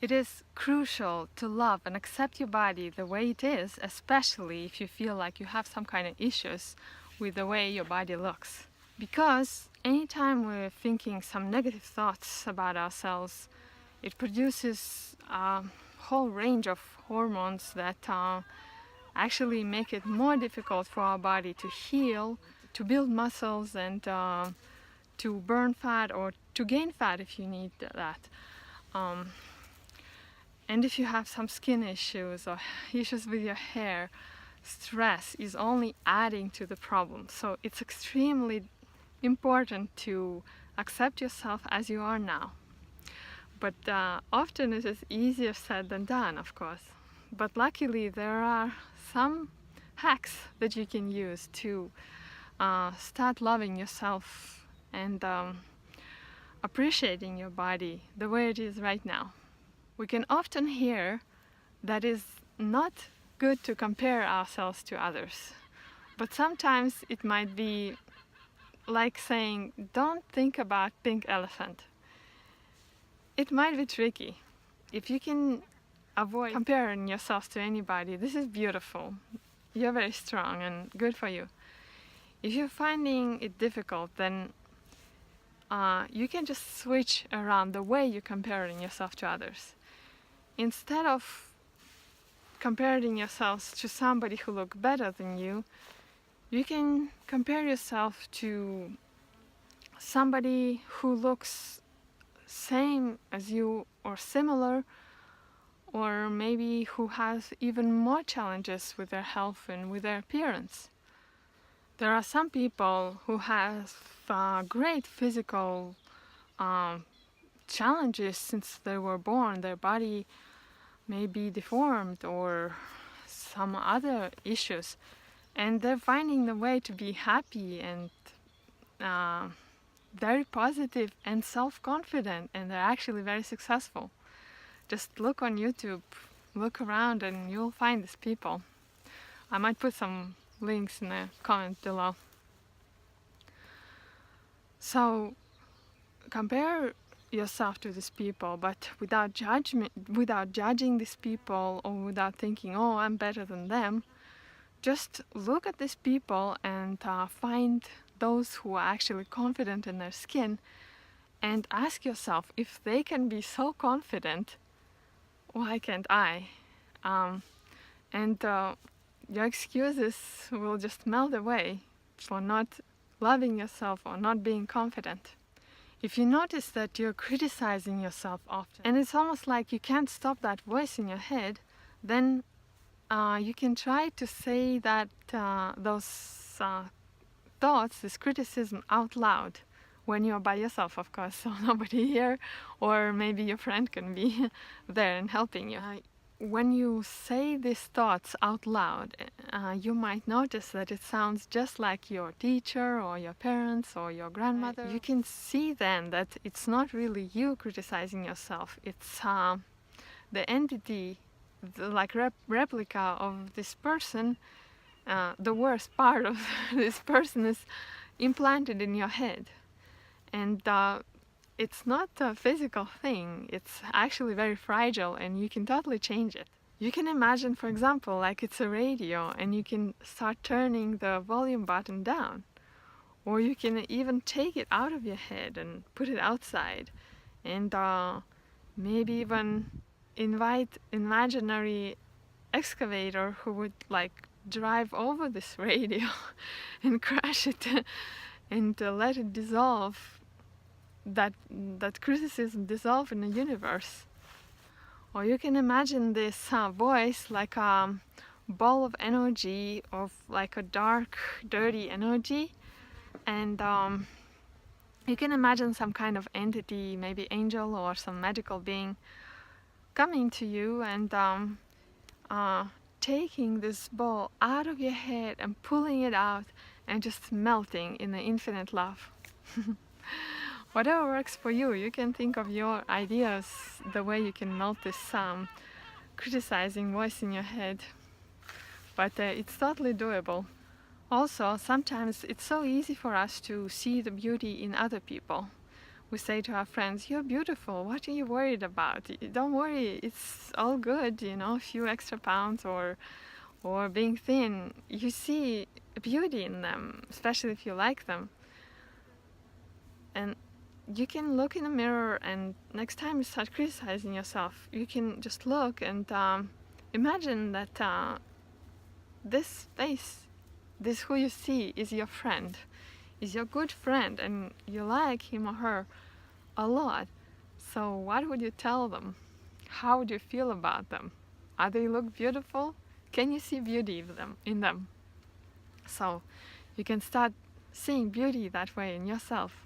It is crucial to love and accept your body the way it is, especially if you feel like you have some kind of issues with the way your body looks. Because anytime we're thinking some negative thoughts about ourselves, it produces a whole range of hormones that actually make it more difficult for our body to heal, to build muscles, and to burn fat or to gain fat if you need that. And if you have some skin issues or issues with your hair, stress is only adding to the problem. So it's extremely important to accept yourself as you are now. But often it is easier said than done, of course. But luckily there are some hacks that you can use to start loving yourself and appreciating your body the way it is right now. We can often hear that it's not good to compare ourselves to others. But sometimes it might be like saying, don't think about pink elephant. It might be tricky. If you can avoid comparing yourself to anybody, this is beautiful. You're very strong and good for you. If you're finding it difficult, then you can just switch around the way you're comparing yourself to others. Instead of comparing yourselves to somebody who looks better than you, you can compare yourself to somebody who looks same as you or similar, or maybe who has even more challenges with their health and with their appearance. There are some people who have great physical challenges since they were born. Their body may be deformed or some other issues, and they're finding the way to be happy and very positive and self-confident, and they're actually very successful. Just look on YouTube, look around, and you'll find these people. I might put some links in the comment below. So compare yourself to these people, but without judgment, without judging these people, or without thinking, oh, I'm better than them. Just look at these people and find those who are actually confident in their skin, and ask yourself, if they can be so confident, why can't I? And your excuses will just melt away for not loving yourself or not being confident. If you notice that you're criticizing yourself often, and it's almost like you can't stop that voice in your head, then you can try to say that those thoughts, this criticism, out loud when you're by yourself, of course, so nobody here, or maybe your friend can be there and helping you. When you say these thoughts out loud, you might notice that it sounds just like your teacher or your parents or your grandmother. You can see then that it's not really you criticizing yourself, it's the entity, like replica of this person. The worst part of this person is implanted in your head, and it's not a physical thing, it's actually very fragile, and you can totally change it. You can imagine, for example, like it's a radio, and you can start turning the volume button down, or you can even take it out of your head and put it outside, and maybe even invite imaginary excavator who would like drive over this radio and crash it and let it dissolve, that criticism dissolve in the universe. Or you can imagine this voice like a ball of energy, of like a dark, dirty energy, and you can imagine some kind of entity, maybe angel or some magical being, coming to you and taking this ball out of your head and pulling it out and just melting in the infinite love. Whatever works for you, you can think of your ideas, the way you can melt this criticizing voice in your head. But it's totally doable. Also, sometimes it's so easy for us to see the beauty in other people. we say to our friends, "You're beautiful. What are you worried about? Don't worry. It's all good. You know, a few extra pounds or being thin. You see beauty in them, especially if you like them." And you can look in the mirror, and next time you start criticizing yourself, you can just look and imagine that this face, this who you see, is your friend, is your good friend, and you like him or her a lot. So what would you tell them? How would you feel about them? Are they look beautiful? Can you see beauty in them? So you can start seeing beauty that way in yourself,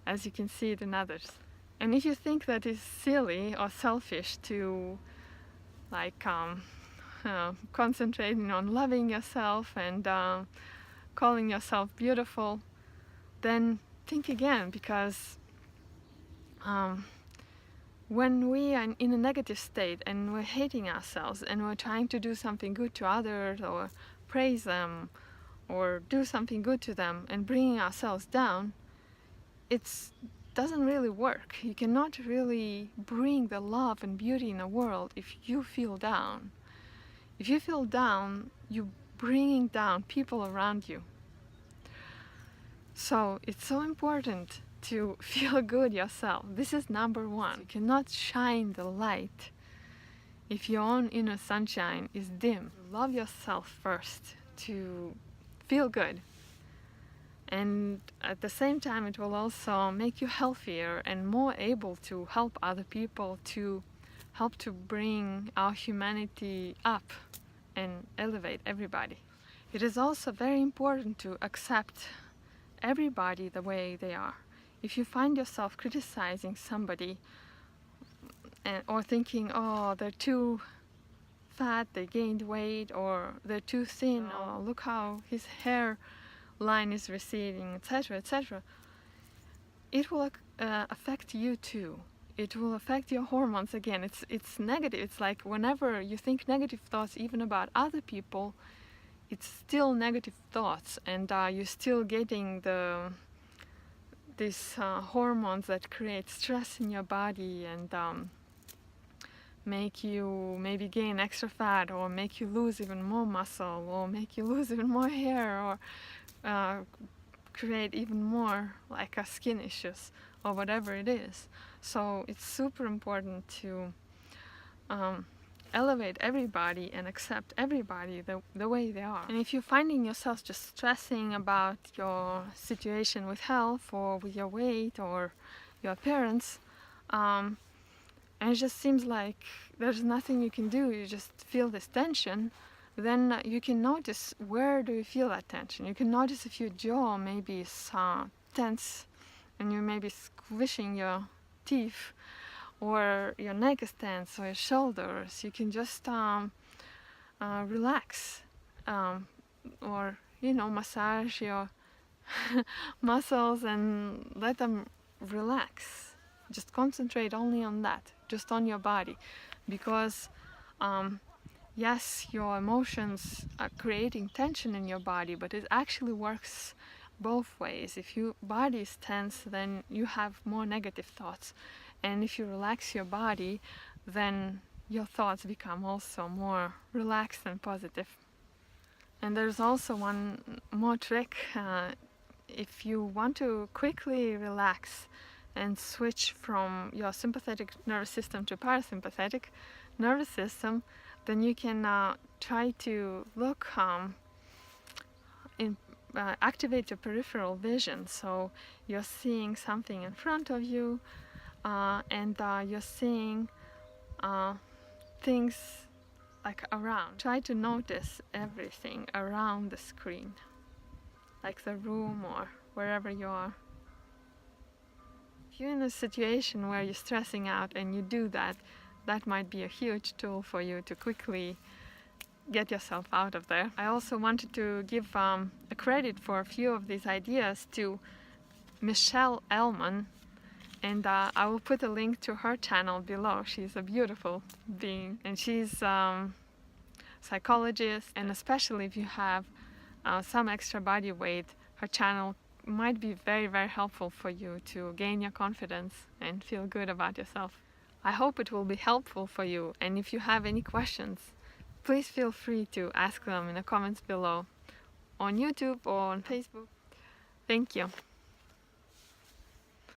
as you can see it in others. And if you think that it's silly or selfish to like concentrating on loving yourself and calling yourself beautiful, then think again, because when we are in a negative state and we're hating ourselves and we're trying to do something good to others or praise them or do something good to them and bringing ourselves down, it doesn't really work. You cannot really bring the love and beauty in the world if you feel down. If you feel down, you're bringing down people around you. So it's so important to feel good yourself. This is number one. You cannot shine the light if your own inner sunshine is dim. Love yourself first to feel good. And at the same time, it will also make you healthier and more able to help other people, to help to bring our humanity up and elevate everybody. It is also very important to accept everybody the way they are. If you find yourself criticizing somebody or thinking, oh, they're too fat, they gained weight, or they're too thin, or look how his hair line is receding, etc., etc., it will affect you too. It will affect your hormones again. It's negative. It's like whenever you think negative thoughts, even about other people, it's still negative thoughts, and you're still getting these hormones that create stress in your body and make you maybe gain extra fat, or make you lose even more muscle, or make you lose even more hair, or create even more like skin issues or whatever it is. So it's super important to elevate everybody and accept everybody the way they are. And if you're finding yourself just stressing about your situation with health or with your weight or your appearance, and it just seems like there's nothing you can do, you just feel this tension, then you can notice, where do you feel that tension? You can notice if your jaw maybe is tense and you may be squishing your teeth, or your neck is tense, or your shoulders. You can just relax, or massage your muscles and let them relax. Just concentrate only on that, just on your body, because yes, your emotions are creating tension in your body, but it actually works both ways. If your body is tense, then you have more negative thoughts, and if you relax your body, then your thoughts become also more relaxed and positive. And there's also one more trick. If you want to quickly relax and switch from your sympathetic nervous system to parasympathetic nervous system, then you can try to look activate your peripheral vision. So you're seeing something in front of you, and you're seeing things like around. Try to notice everything around the screen, like the room or wherever you are. If you're in a situation where you're stressing out and you do that, that might be a huge tool for you to quickly get yourself out of there. I also wanted to give a credit for a few of these ideas to Michelle Ellman, and I will put a link to her channel below. She's a beautiful being, and she's psychologist, and especially if you have some extra body weight, her channel might be very, very helpful for you to gain your confidence and feel good about yourself. I hope it will be helpful for you, and if you have any questions, please feel free to ask them in the comments below on YouTube or on Facebook. Thank you.